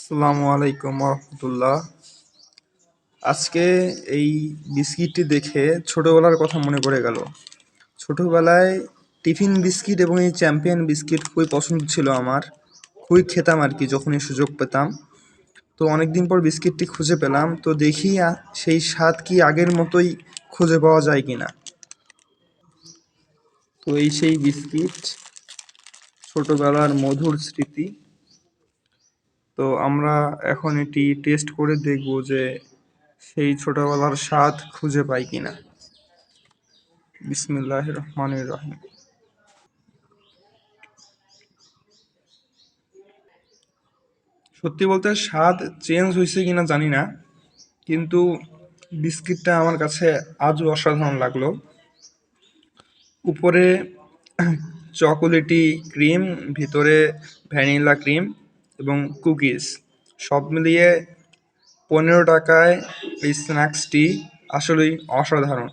আসসালামু আলাইকুম রহমতুল্লাহ। আজকে এই বিস্কিটটি দেখে ছোটবেলার কথা মনে পড়ে গেল। ছোটবেলায় টিফিন বিস্কিট এবং এই চ্যাম্পিয়ন বিস্কিট খুবই পছন্দ ছিল আমার। খুবই খেতাম আর কি যখনই সুযোগ পেতাম। তো অনেকদিন পর বিস্কিটটি খুঁজে পেলাম, তো দেখি সেই স্বাদ কি আগের মতোই খুঁজে পাওয়া যায় কিনা। তো এই সেই বিস্কিট, ছোটবেলার মধুর স্মৃতি। তো আমরা এখন এটি টেস্ট করে দেখব যে সেই ছোটবেলার স্বাদ খুঁজে পাই কিনা। বিসমিল্লাহির রহমানির রহিম। সত্যি বলতে স্বাদ চেঞ্জ হয়েছে কিনা জানি না, কিন্তু বিস্কিটটা আমার কাছে আজও অসাধারণ লাগলো। উপরে চকোলেটি ক্রিম, ভিতরে ভ্যানিলা ক্রিম এবং কুকিজ, সব মিলিয়ে 15 টাকায় এই স্ন্যাক্সটি আসলেই অসাধারণ।